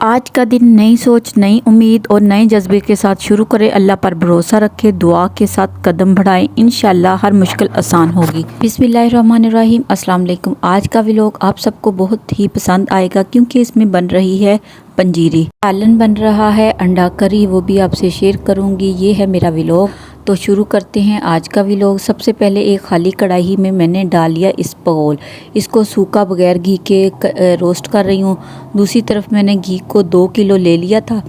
आज का दिन नई सोच, नई उम्मीद और नए जज्बे के साथ शुरू करें। अल्लाह पर भरोसा रखें, दुआ के साथ कदम बढ़ाएं, इंशाल्लाह हर मुश्किल आसान होगी। बिस्मिल्लाहिर्रहमानिर्रहीम। अस्सलाम वालेकुम। आज का व्लॉग आप सबको बहुत ही पसंद आएगा क्योंकि इसमें बन रही है पंजीरी, सालन बन रहा है, अंडा करी, वो भी आपसे शेयर करूंगी। ये है मेरा व्लॉग, तो शुरू करते हैं आज का व्लॉग। सबसे पहले एक खाली कढ़ाई में मैंने डाल लिया इसबगोल, इसको सूखा बगैर घी के रोस्ट कर रही हूँ। दूसरी तरफ मैंने घी को 2 किलो ले लिया था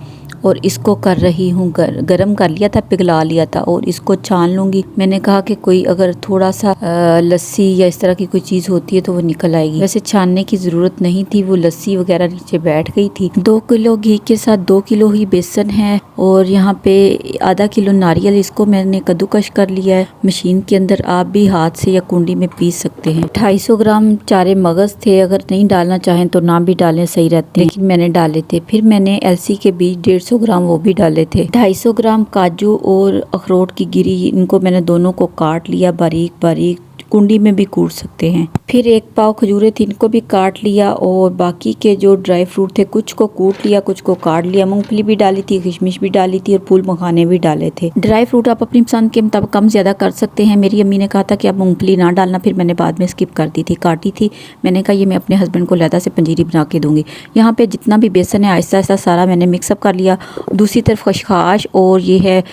और इसको कर रही हूँ गरम कर लिया था, पिघला लिया था और इसको छान लूँगी। मैंने कहा कि कोई अगर थोड़ा सा लस्सी या इस तरह की कोई चीज़ होती है तो वो निकल आएगी। वैसे छानने की ज़रूरत नहीं थी, वो लस्सी वगैरह नीचे बैठ गई थी। 2 किलो घी के साथ 2 किलो ही बेसन है और यहाँ पे आधा किलो नारियल, इसको मैंने कद्दूकश कर लिया है मशीन के अंदर। आप भी हाथ से या कुंडी में पीस सकते हैं। 250 ग्राम चारे मगज़ थे, अगर नहीं डालना चाहें तो ना भी डालें, सही रहते हैं, लेकिन मैंने डाले थे। फिर मैंने अलसी के बीज 150 ग्राम वो भी डाले थे। 250 ग्राम काजू और अखरोट की गिरी, इनको मैंने दोनों को काट लिया बारीक बारीक, कुंडी में भी कूट सकते हैं। फिर 1 पाव खजूरें थी, इनको भी काट लिया और बाकी के जो ड्राई फ्रूट थे कुछ को कूट लिया, कुछ को काट लिया। मूंगफली भी डाली थी, किशमिश भी डाली थी और फूल मखाने भी डाले थे। ड्राई फ्रूट आप अपनी पसंद के मुताबिक कम ज़्यादा कर सकते हैं। मेरी अम्मी ने कहा था कि आप मूंगफली ना डालना, फिर मैंने बाद में स्किप कर दी थी, काटी थी। मैंने कहा ये मैं अपने हस्बैंड को लहदा से पंजीरी बना के दूंगी। यहाँ पे जितना भी बेसन है आहिस्ता आहिस्ता सारा मैंने मिक्सअप कर लिया। दूसरी तरफ खशखाश और ये है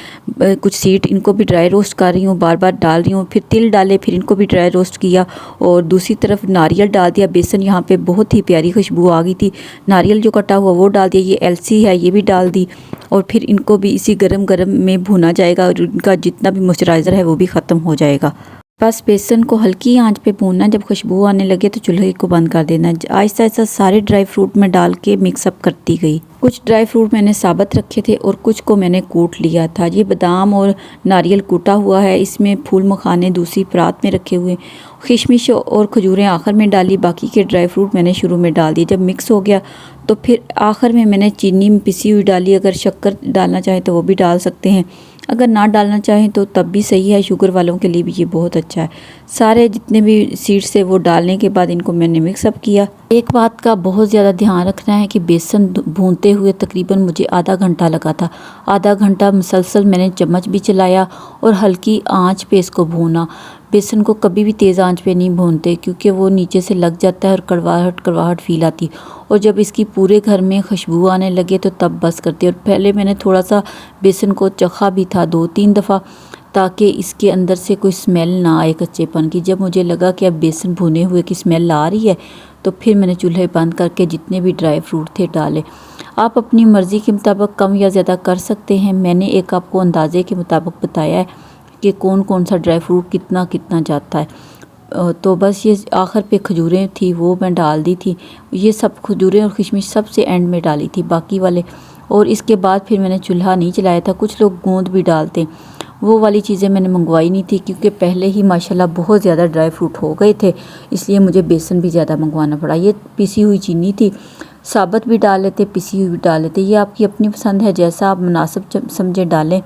कुछ सीड, इनको भी ड्राई रोस्ट कर रही हूँ, बार बार डाल रही हूँ। फिर तिल डाले, फिर इनको भी ड्राई रोस्ट किया और दूसरी तरफ नारियल डाल दिया। बेसन यहाँ पे बहुत ही प्यारी खुशबू आ गई थी। नारियल जो कटा हुआ वो डाल दिया, ये अलसी है ये भी डाल दी और फिर इनको भी इसी गरम गरम में भुना जाएगा और इनका जितना भी मॉइस्चराइज़र है वो भी ख़त्म हो जाएगा। बस बेसन को हल्की आंच पे भूनना, जब खुशबू आने लगे तो चूल्हे को बंद कर देना। आहिस्ता आहिस्ता सारे ड्राई फ्रूट में डाल के मिक्सअप करती गई। कुछ ड्राई फ्रूट मैंने साबुत रखे थे और कुछ को मैंने कूट लिया था। ये बादाम और नारियल कूटा हुआ है, इसमें फूल मखाने दूसरी परात में रखे हुए, किशमिश और खजूरें आखिर में डाली, बाकी के ड्राई फ्रूट मैंने शुरू में डाल दिए। जब मिक्स हो गया तो फिर आखिर में मैंने चीनी पिसी हुई डाली। अगर शक्कर डालना चाहें तो वो भी डाल सकते हैं, अगर ना डालना चाहें तो तब भी सही है। शुगर वालों के लिए भी ये बहुत अच्छा है। सारे जितने भी सीड्स है वो डालने के बाद इनको मैंने मिक्सअप किया। एक बात का बहुत ज़्यादा ध्यान रखना है कि बेसन भूनते हुए तकरीबन मुझे आधा घंटा लगा था। आधा घंटा मुसलसल मैंने चम्मच भी चलाया और हल्की आंच पे इसको भूना। बेसन को कभी भी तेज़ आंच पे नहीं भूनते क्योंकि वो नीचे से लग जाता है और कड़वाहट कड़वाहट फील आती। और जब इसकी पूरे घर में खुशबू आने लगे तो तब बस करती। और पहले मैंने थोड़ा सा बेसन को चखा भी था 2-3 दफ़ा, ताकि इसके अंदर से कोई स्मेल ना आए कच्चेपन की। जब मुझे लगा कि अब बेसन भुने हुए की स्मेल आ रही है तो फिर मैंने चूल्हे बंद करके जितने भी ड्राई फ्रूट थे डाले। आप अपनी मर्ज़ी के मुताबिक कम या ज़्यादा कर सकते हैं। मैंने एक आपको अंदाजे के मुताबिक बताया है कि कौन कौन सा ड्राई फ्रूट कितना कितना जाता है। तो बस ये आखिर पे खजूरें थी वो मैं डाल दी थी। ये सब खजूरें और किशमिश सबसे एंड में डाली थी बाकी वाले। और इसके बाद फिर मैंने चूल्हा नहीं चलाया था। कुछ लोग गोंद भी डालते, वो वाली चीज़ें मैंने मंगवाई नहीं थी क्योंकि पहले ही माशाल्लाह बहुत ज़्यादा ड्राई फ्रूट हो गए थे, इसलिए मुझे बेसन भी ज़्यादा मंगवाना पड़ा। ये पिसी हुई चीनी थी, साबुत भी डाल लेते, पिसी हुई भी डाल लेते, ये आपकी अपनी पसंद है, जैसा आप मुनासिब समझे डालें।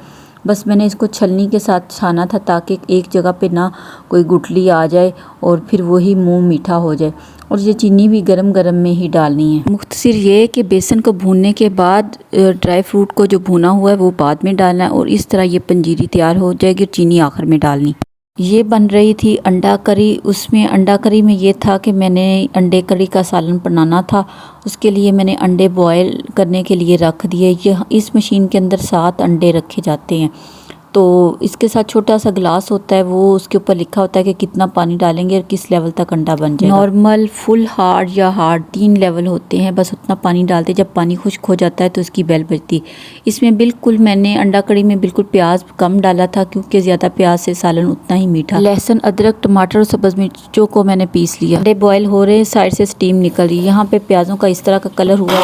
बस मैंने इसको छलनी के साथ छाना था ताकि एक जगह पे ना कोई गुठली आ जाए और फिर वही मुंह मीठा हो जाए। और ये चीनी भी गरम गरम में ही डालनी है। मुख्तसर ये है कि बेसन को भूनने के बाद ड्राई फ्रूट को जो भुना हुआ है वो बाद में डालना है और इस तरह ये पंजीरी तैयार हो जाएगी। चीनी आखिर में डालनी। ये बन रही थी अंडा करी। उसमें अंडा करी में ये था कि मैंने अंडे करी का सालन बनाना था, उसके लिए मैंने अंडे बॉयल करने के लिए रख दिए। ये इस मशीन के अंदर 7 अंडे रखे जाते हैं। तो इसके साथ छोटा सा गिलास होता है, वो उसके ऊपर लिखा होता है कि कितना पानी डालेंगे और किस लेवल तक अंडा बन जाएगा। नॉर्मल, फुल हार्ड या हार्ड 3 लेवल होते हैं, बस उतना पानी डालते। जब पानी खुश्क हो जाता है तो इसकी बेल बजती। इसमें बिल्कुल मैंने अंडा कड़ी में बिल्कुल प्याज कम डाला था क्योंकि ज़्यादा प्याज से सालन उतना ही मीठा। लहसुन, अदरक, टमाटर और सब्ज़ मिर्चों को मैंने पीस लिया। अंडे बॉयल हो रहे हैं, साइड से स्टीम निकल रही है। यहाँ पे प्याज़ों का इस तरह का कलर हुआ,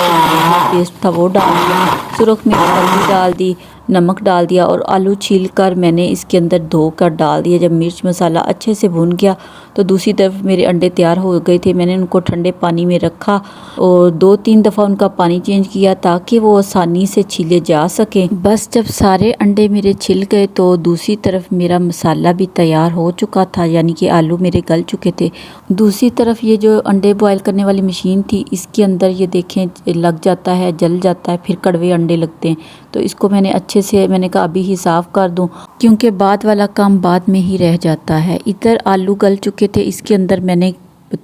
पेस्ट था वो डाल दिया, सुरख मिर्च हल्दी डाल दी, नमक डाल दिया और आलू छील कर मैंने इसके अंदर धो कर डाल दिया। जब मिर्च मसाला अच्छे से भुन गया तो दूसरी तरफ मेरे अंडे तैयार हो गए थे। मैंने उनको ठंडे पानी में रखा और 2-3 दफ़ा उनका पानी चेंज किया ताकि वो आसानी से छीले जा सकें। बस जब सारे अंडे मेरे छिल गए तो दूसरी तरफ मेरा मसाला भी तैयार हो चुका था, यानी कि आलू मेरे गल चुके थे। दूसरी तरफ ये जो अंडे बॉयल करने वाली मशीन थी, इसके अंदर ये देखें लग जाता है, जल जाता है, फिर कड़वे अंडे लगते हैं। तो इसको मैंने अच्छे से, मैंने कहा अभी ही साफ़ कर दूं क्योंकि बाद वाला काम बाद में ही रह जाता है। इधर आलू गल चुके थे, इसके अंदर मैंने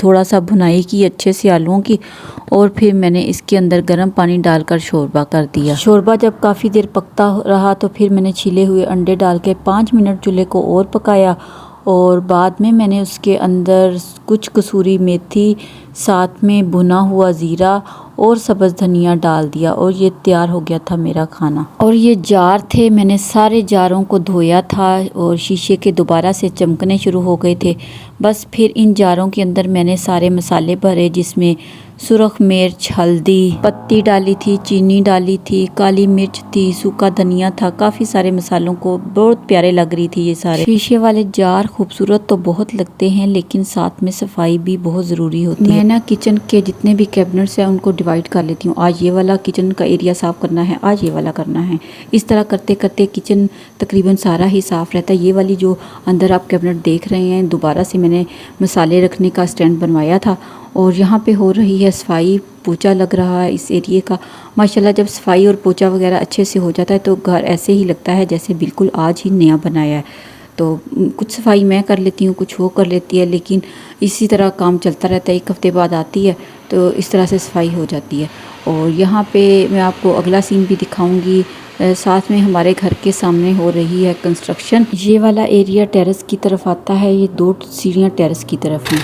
थोड़ा सा भुनाई की अच्छे से आलूओं की और फिर मैंने इसके अंदर गर्म पानी डालकर शोरबा कर दिया। शोरबा जब काफ़ी देर पकता रहा तो फिर मैंने छिले हुए अंडे डाल के 5 मिनट चूल्हे को और पकाया और बाद में मैंने उसके अंदर कुछ कसूरी मेथी, साथ में भुना हुआ ज़ीरा और सब्ज़ धनिया डाल दिया और ये तैयार हो गया था मेरा खाना। और ये जार थे, मैंने सारे जारों को धोया था और शीशे के दोबारा से चमकने शुरू हो गए थे। बस फिर इन जारों के अंदर मैंने सारे मसाले भरे, जिसमें सुरख मिर्च, हल्दी पत्ती डाली थी, चीनी डाली थी, काली मिर्च थी, सूखा धनिया था, काफ़ी सारे मसालों को बहुत प्यारे लग रही थी ये सारे। शीशे वाले जार खूबसूरत तो बहुत लगते हैं लेकिन साथ में सफाई भी बहुत ज़रूरी होती है। मैं ना किचन के जितने भी कैबिनेट्स हैं उनको डिवाइड कर लेती हूँ। आज ये वाला किचन का एरिया साफ़ करना है, आज ये वाला करना है। इस तरह करते करते किचन तकरीबन सारा ही साफ़ रहता है। ये वाली जो अंदर आप कैबिनेट देख रहे हैं, दोबारा से मैंने मसाले रखने का स्टैंड बनवाया था और यहाँ पे हो रही है सफाई, पोछा लग रहा है इस एरिए का। माशाल्लाह जब सफाई और पोछा वगैरह अच्छे से हो जाता है तो घर ऐसे ही लगता है जैसे बिल्कुल आज ही नया बनाया है। तो कुछ सफाई मैं कर लेती हूँ, कुछ वो कर लेती है, लेकिन इसी तरह काम चलता रहता है। 1 हफ़्ते बाद आती है तो इस तरह से सफाई हो जाती है। और यहाँ पे मैं आपको अगला सीन भी दिखाऊंगी। साथ में हमारे घर के सामने हो रही है कंस्ट्रक्शन। ये वाला एरिया टेरेस की तरफ आता है, ये 2 सीढ़ियाँ टेरेस की तरफ हैं।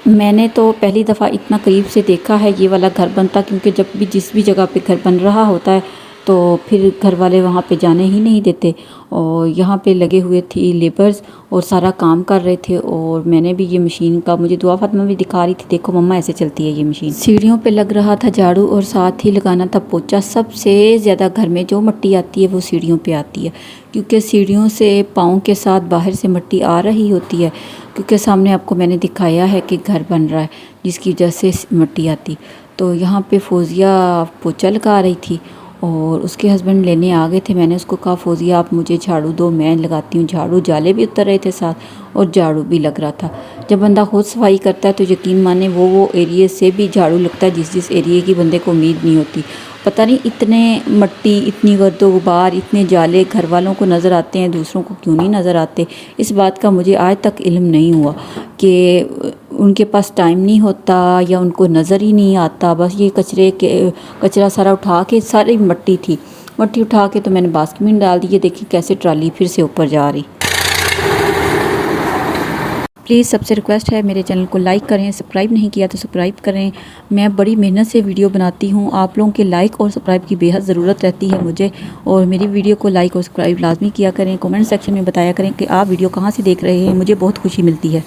मैंने तो पहली दफ़ा इतना करीब से देखा है ये वाला घर बनता, क्योंकि जब भी जिस भी जगह पे घर बन रहा होता है तो फिर घर वाले वहाँ पे जाने ही नहीं देते। और यहाँ पे लगे हुए थे लेबर्स और सारा काम कर रहे थे। और मैंने भी ये मशीन का, मुझे दुआ फातिमा भी दिखा रही थी, देखो मम्मा ऐसे चलती है ये मशीन। सीढ़ियों पे लग रहा था झाड़ू और साथ ही लगाना था पोछा। सबसे ज़्यादा घर में जो मिट्टी आती है वो सीढ़ियों पे आती है, क्योंकि सीढ़ियों से पाँव के साथ बाहर से मिट्टी आ रही होती है, क्योंकि सामने आपको मैंने दिखाया है कि घर बन रहा है जिसकी वजह से मिट्टी आती। तो यहाँ पे फौजिया पोछा लगा रही थी और उसके हस्बैंड लेने आ गए थे। मैंने उसको कहा फौजिया आप मुझे झाड़ू दो, मैं लगाती हूँ झाड़ू। जाले भी उतर रहे थे साथ और झाड़ू भी लग रहा था। जब बंदा खुद सफाई करता है तो यकीन माने वो एरिए से भी झाड़ू लगता है जिस एरिए की बंदे को उम्मीद नहीं होती। पता नहीं इतने मिट्टी, इतनी गर्दो गुबार, इतने जाले घर वालों को नज़र आते हैं, दूसरों को क्यों नहीं नज़र आते। इस बात का मुझे आज तक इल्म नहीं हुआ कि उनके पास टाइम नहीं होता या उनको नज़र ही नहीं आता। बस ये कचरा सारा उठा के, सारी मिट्टी उठा के तो मैंने बास्केट में डाल दी। ये देखिए कैसे ट्राली फिर से ऊपर जा रही। प्लीज़ सबसे रिक्वेस्ट है मेरे चैनल को लाइक करें, सब्सक्राइब नहीं किया तो सब्सक्राइब करें। मैं बड़ी मेहनत से वीडियो बनाती हूँ, आप लोगों के लाइक और सब्सक्राइब की बेहद ज़रूरत रहती है मुझे। और मेरी वीडियो को लाइक और सब्सक्राइब लाजमी किया करें। कमेंट सेक्शन में बताया करें कि आप वीडियो कहाँ से देख रहे हैं, मुझे बहुत खुशी मिलती है।